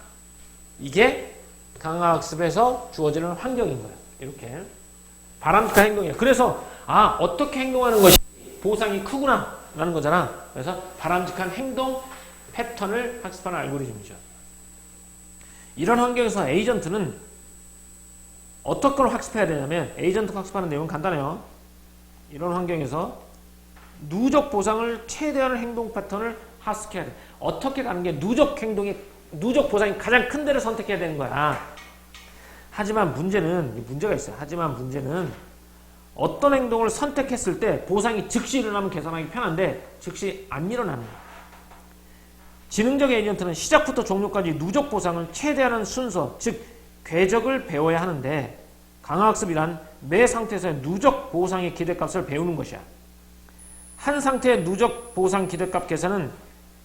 이게 강화학습에서 주어지는 환경인 거예요. 이렇게. 바람직한 행동이에요. 그래서 어떻게 행동하는 것이 보상이 크구나 라는 거잖아. 그래서 바람직한 행동 패턴을 학습하는 알고리즘이죠. 이런 환경에서 에이전트는 어떤 걸 학습해야 되냐면 에이전트가 학습하는 내용은 간단해요. 이런 환경에서 누적 보상을 최대한 행동 패턴을 학습해야 돼. 어떻게 가는 게 누적 보상이 가장 큰 데를 선택해야 되는 거야. 하지만 문제가 있어요. 하지만 문제는 어떤 행동을 선택했을 때 보상이 즉시 일어나면 계산하기 편한데 즉시 안 일어나는 거야. 지능적 에이전트는 시작부터 종료까지 누적 보상을 최대화하는 순서, 즉 궤적을 배워야 하는데 강화학습이란 매 상태에서의 누적 보상의 기대값을 배우는 것이야. 한 상태의 누적 보상 기대값 계산은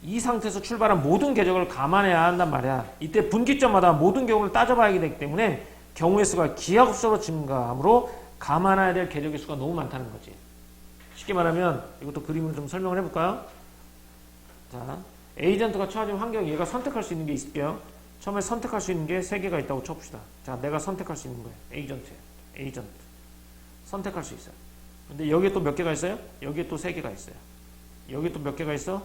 이 상태에서 출발한 모든 궤적을 감안해야 한단 말이야. 이때 분기점마다 모든 경우를 따져봐야 되기 때문에 경우의 수가 기하급수로 증가하므로 감안해야 될 궤적의 수가 너무 많다는 거지. 쉽게 말하면 이것도 그림으로 좀 설명을 해볼까요? 자, 에이전트가 처해진 환경, 얘가 선택할 수 있는 게 있을게요. 처음에 선택할 수 있는 게 3개가 있다고 쳐봅시다. 자, 내가 선택할 수 있는 거예요. 에이전트. 선택할 수 있어요. 근데 여기에 또 몇 개가 있어요? 여기에 또 3개가 있어요. 여기에 또 몇 개가 있어?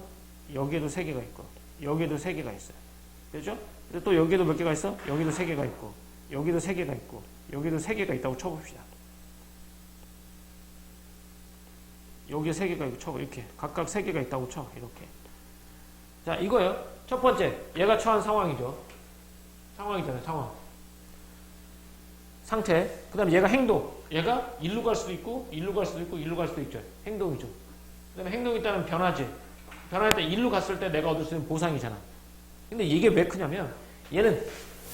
여기에도 3개가 있고, 여기에도 3개가 있어요. 그렇죠? 근데 또 여기에도 몇 개가 있어? 여기도 3개가 있고, 여기도 3개가 있고, 여기도 3개가 있다고 쳐봅시다. 여기에 3개가 있고, 쳐봐. 이렇게. 각각 3개가 있다고 쳐. 이렇게. 자, 이거예요. 첫 번째, 얘가 처한 상황이죠. 상황이잖아요, 상황. 상태. 그 다음에 얘가 행동. 얘가 일로 갈 수도 있고, 일로 갈 수도 있고, 일로 갈 수도 있죠. 행동이죠. 그 다음에 행동이 있다면 변화지. 변화할 때 일로 갔을 때 내가 얻을 수 있는 보상이잖아. 근데 이게 왜 크냐면, 얘는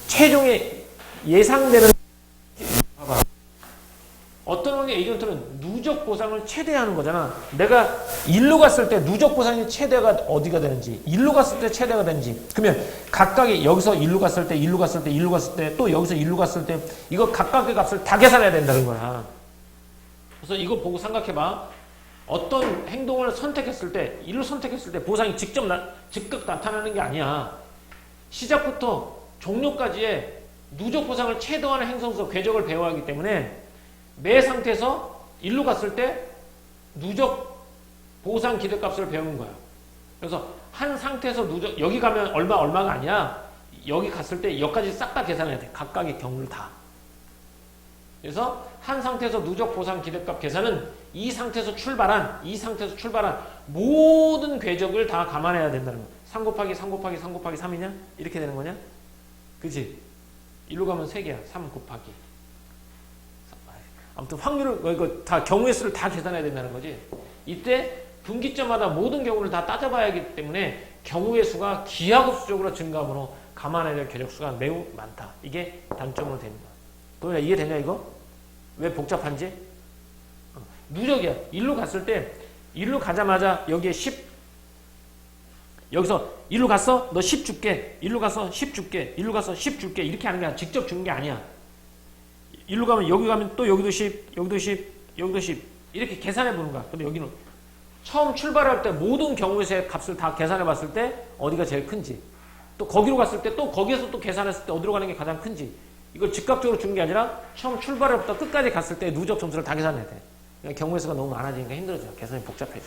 최종의 예상되는, 봐봐. 어떤 환경 에이전트는 누적 보상을 최대화하는 거잖아. 내가 일로 갔을 때 누적 보상이 최대가 어디가 되는지, 일로 갔을 때 최대가 되는지. 그러면 각각의 여기서 일로 갔을 때, 일로 갔을 때, 일로 갔을 때, 또 여기서 일로 갔을 때, 이거 각각의 값을 다 계산해야 된다는 거야. 그래서 이거 보고 생각해봐. 어떤 행동을 선택했을 때, 일로 선택했을 때 보상이 즉각 나타나는 게 아니야. 시작부터 종료까지의 누적 보상을 최대화하는 행성서 궤적을 배워야 하기 때문에 매 상태에서 일로 갔을 때 누적 보상 기대값을 배우는 거야. 그래서 한 상태에서 누적, 여기 가면 얼마가 아니야. 여기 갔을 때 여기까지 싹 다 계산해야 돼. 각각의 경우를 다. 그래서 한 상태에서 누적 보상 기대값 계산은 이 상태에서 출발한 모든 궤적을 다 감안해야 된다는 거야. 3 곱하기 3 곱하기 3 곱하기 3이냐? 이렇게 되는 거냐? 그치? 일로 가면 3개야. 3 곱하기. 아무튼 확률을, 이거 다 경우의 수를 다 계산해야 된다는 거지. 이때 분기점마다 모든 경우를 다 따져봐야 하기 때문에 경우의 수가 기하급수적으로 증가하므로 감안해야 될 궤적 수가 매우 많다. 이게 단점으로 됩니다. 도현아, 이해되냐 이거? 왜 복잡한지? 누적이야. 일로 갔을 때 일로 가자마자 여기에 10, 여기서 일로 갔어? 너 10 줄게. 일로 가서 10 줄게. 일로 가서 10 줄게. 이렇게 하는 게 아니라 직접 주는 게 아니야. 일로 가면 여기 가면 또 여기도 10, 여기도 10, 여기도 10 이렇게 계산해 보는 거야. 근데 여기는 처음 출발할 때 모든 경우에서의 값을 다 계산해 봤을 때 어디가 제일 큰지, 또 거기로 갔을 때 또 거기에서 또 계산했을 때 어디로 가는 게 가장 큰지, 이걸 즉각적으로 주는 게 아니라 처음 출발부터 끝까지 갔을 때 누적 점수를 다 계산해야 돼. 그러니까 경우의 수가 너무 많아지니까 힘들어져. 계산이 복잡해져.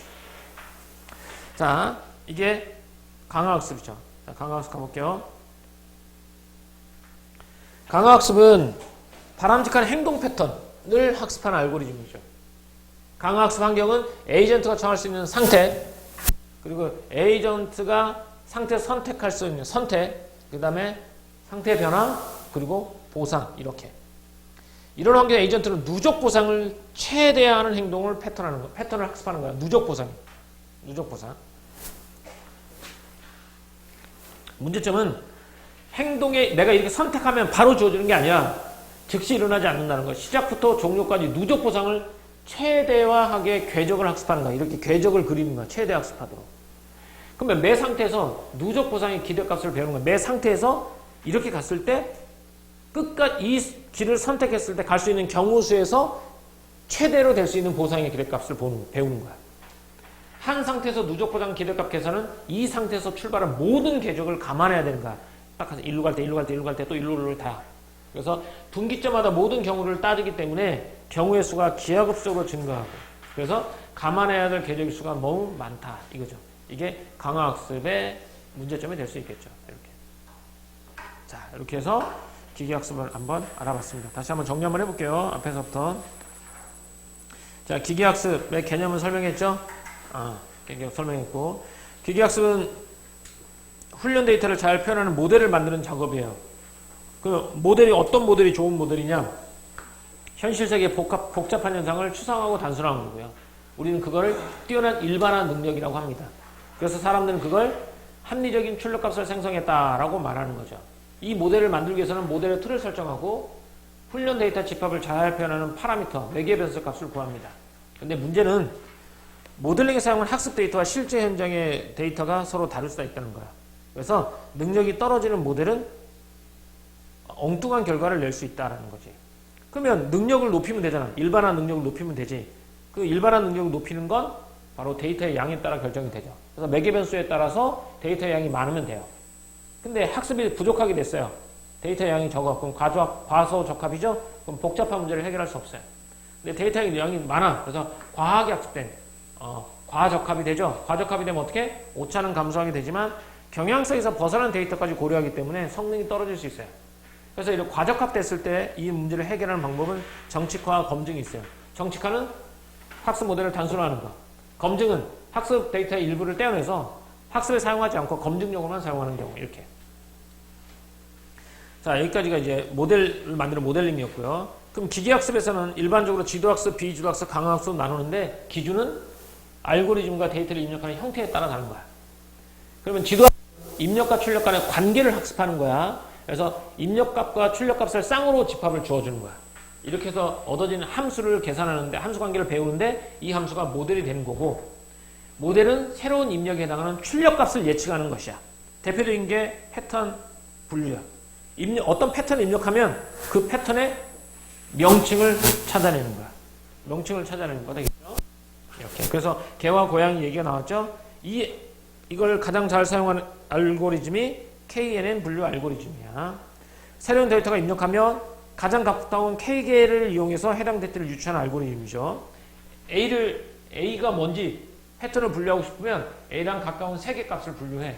자, 이게 강화학습이죠. 자, 강화학습 가볼게요. 강화학습은 바람직한 행동 패턴을 학습하는 알고리즘이죠. 강화학습 환경은 에이전트가 정할 수 있는 상태, 그리고 에이전트가 상태 선택할 수 있는 선택, 그 다음에 상태 변화, 그리고 보상, 이렇게. 이런 환경의 에이전트는 누적 보상을 최대화하는 행동을 패턴을 학습하는 거야. 누적 보상. 문제점은 행동에 내가 이렇게 선택하면 바로 주어지는 게 아니야. 즉시 일어나지 않는다는 거. 시작부터 종료까지 누적 보상을 최대화하게 궤적을 학습하는 거야. 이렇게 궤적을 그리는 거야. 최대 학습하도록. 그러면 매 상태에서 누적 보상의 기대값을 배우는 거야. 매 상태에서 이렇게 갔을 때 끝까지 이 길을 선택했을 때 갈 수 있는 경우수에서 최대로 될 수 있는 보상의 기대값을 배우는 거야. 한 상태에서 누적 보상 기대값 계산은 이 상태에서 출발한 모든 궤적을 감안해야 되는 거야. 딱 가서 일로 갈 때, 일로 갈 때, 일로 갈 때, 또 일로를 다. 그래서 분기점마다 모든 경우를 따지기 때문에 경우의 수가 기하급수적으로 증가하고, 그래서 감안해야 될 궤적의 수가 너무 많다. 이거죠. 이게 강화학습의 문제점이 될 수 있겠죠. 이렇게. 자, 이렇게 해서 기계학습을 한번 알아봤습니다. 다시 한번 정리 한번 해볼게요. 앞에서부터. 자, 기계학습의 개념을 설명했죠? 개념 설명했고, 기계학습은 훈련 데이터를 잘 표현하는 모델을 만드는 작업이에요. 그 모델이 어떤 모델이 좋은 모델이냐? 현실 세계의 복잡한 현상을 추상하고 단순화한 거고요. 우리는 그거를 뛰어난 일반화 능력이라고 합니다. 그래서 사람들은 그걸 합리적인 출력값을 생성했다라고 말하는 거죠. 이 모델을 만들기 위해서는 모델의 틀을 설정하고 훈련 데이터 집합을 잘 표현하는 파라미터, 매개 변수 값을 구합니다. 근데 문제는 모델링에 사용한 학습 데이터와 실제 현장의 데이터가 서로 다를 수가 있다는 거야. 그래서 능력이 떨어지는 모델은 엉뚱한 결과를 낼 수 있다는 거지. 그러면 능력을 높이면 되잖아. 일반화 능력을 높이면 되지. 그 일반화 능력을 높이는 건 바로 데이터의 양에 따라 결정이 되죠. 그래서 매개 변수에 따라서 데이터의 양이 많으면 돼요. 근데 학습이 부족하게 됐어요. 데이터의 양이 적어. 그럼 과소 적합이죠? 그럼 복잡한 문제를 해결할 수 없어요. 근데 데이터의 양이 많아. 그래서 과하게 학습된 과적합이 되죠. 과적합이 되면 어떻게? 오차는 감소하게 되지만 경향성에서 벗어난 데이터까지 고려하기 때문에 성능이 떨어질 수 있어요. 그래서 이렇게 과적합 됐을 때 이 문제를 해결하는 방법은 정칙화와 검증이 있어요. 정칙화는 학습 모델을 단순화하는 거. 검증은 학습 데이터의 일부를 떼어내서 학습에 사용하지 않고 검증용으로만 사용하는 경우. 이렇게. 자, 여기까지가 이제 모델을 만드는 모델링이었고요. 그럼 기계학습에서는 일반적으로 지도학습, 비지도학습, 강화학습 나누는데 기준은 알고리즘과 데이터를 입력하는 형태에 따라 다른 거야. 그러면 지도학습, 입력과 출력 간의 관계를 학습하는 거야. 그래서 입력값과 출력값을 쌍으로 집합을 주어주는 거야. 이렇게 해서 얻어지는 함수를 계산하는데, 함수 관계를 배우는데 이 함수가 모델이 되는 거고, 모델은 새로운 입력에 해당하는 출력값을 예측하는 것이야. 대표적인 게 패턴 분류야. 어떤 패턴을 입력하면 그 패턴의 명칭을 찾아내는 거야. 명칭을 찾아내는 거 되겠죠? 이렇게. 그래서 개와 고양이 얘기가 나왔죠? 이걸 가장 잘 사용하는 알고리즘이 KNN 분류 알고리즘이야. 새로운 데이터가 입력하면 가장 가까운 K개를 이용해서 해당 데이터를 유추하는 알고리즘이죠. A가 뭔지 패턴을 분류하고 싶으면 A랑 가까운 세개 값을 분류해.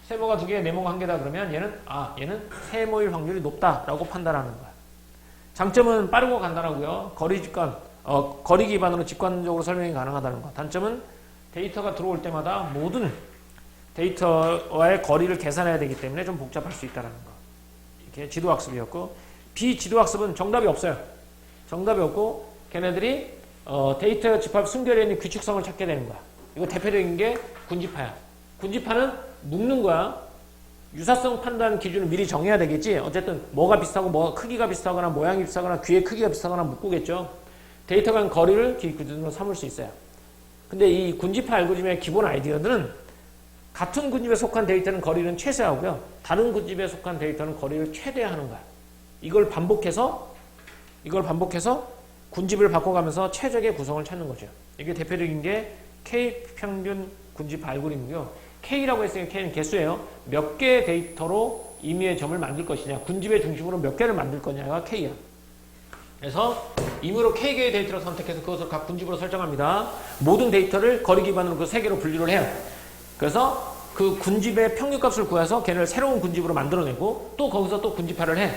세모가 2개, 네모가 1개다 그러면 얘는 세모일 확률이 높다라고 판단하는 거야. 장점은 빠르고 간단하고요. 거리 기반으로 직관적으로 설명이 가능하다는 거. 단점은 데이터가 들어올 때마다 모든 데이터와의 거리를 계산해야 되기 때문에 좀 복잡할 수 있다는 거. 이렇게 지도학습이었고, 비지도학습은 정답이 없어요. 정답이 없고 걔네들이 데이터 집합 순결에 있는 규칙성을 찾게 되는 거야. 이거 대표적인 게 군집화야. 군집화는 묶는 거야. 유사성 판단 기준을 미리 정해야 되겠지. 어쨌든 뭐가 비슷하고 뭐가 크기가 비슷하거나 모양이 비슷하거나 귀의 크기가 비슷하거나 묶겠죠. 데이터 간 거리를 기준으로 삼을 수 있어요. 근데 이 군집화 알고리즘의 기본 아이디어들은 같은 군집에 속한 데이터는 거리는 최소화하고요. 다른 군집에 속한 데이터는 거리를 최대화하는 거야. 이걸 반복해서 군집을 바꿔가면서 최적의 구성을 찾는 거죠. 이게 대표적인 게 K 평균 군집 알고리즘이고요. K라고 했으니까 K는 개수예요. 몇 개의 데이터로 임의의 점을 만들 것이냐, 군집의 중심으로 몇 개를 만들 거냐가 K야. 그래서 임의로 K개의 데이터를 선택해서 그것을 각 군집으로 설정합니다. 모든 데이터를 거리 기반으로 그 3개로 분류를 해요. 그래서 그 군집의 평균값을 구해서 걔를 새로운 군집으로 만들어내고 또 거기서 또 군집화를 해.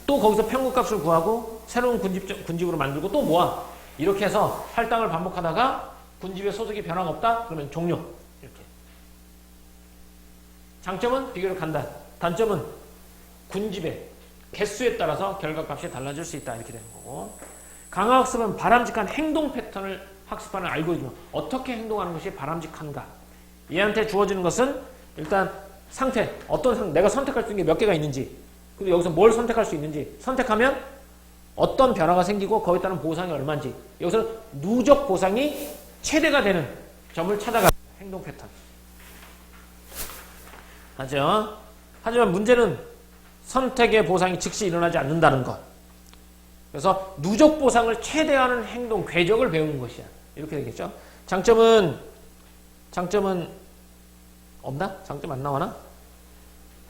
또 거기서 평균값을 구하고 새로운 군집으로 만들고 또 모아. 이렇게 해서 할당을 반복하다가 군집의 소득이 변화가 없다? 그러면 종료. 이렇게. 장점은 비교적 간단. 단점은 군집의 개수에 따라서 결과값이 달라질 수 있다. 이렇게 되는 거고. 강화학습은 바람직한 행동 패턴을 학습하는 알고리즘. 어떻게 행동하는 것이 바람직한가? 얘한테 주어지는 것은 일단 상태. 내가 선택할 수 있는 게 몇 개가 있는지. 그리고 여기서 뭘 선택할 수 있는지. 선택하면 어떤 변화가 생기고 거기에 따른 보상이 얼마인지. 여기서 누적 보상이 최대가 되는 점을 찾아가는 행동 패턴. 맞죠? 하지만 문제는 선택의 보상이 즉시 일어나지 않는다는 것. 그래서 누적 보상을 최대화하는 행동, 궤적을 배우는 것이야. 이렇게 되겠죠? 장점은 없나? 장점 안 나오나?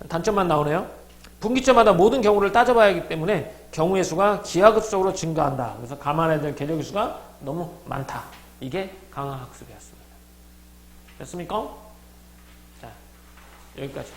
단점만 나오네요. 분기점마다 모든 경우를 따져봐야 하기 때문에 경우의 수가 기하급수적으로 증가한다. 그래서 감안해야 될 개적의 수가 너무 많다. 이게 강화학습이었습니다. 됐습니까? 자, 여기까지.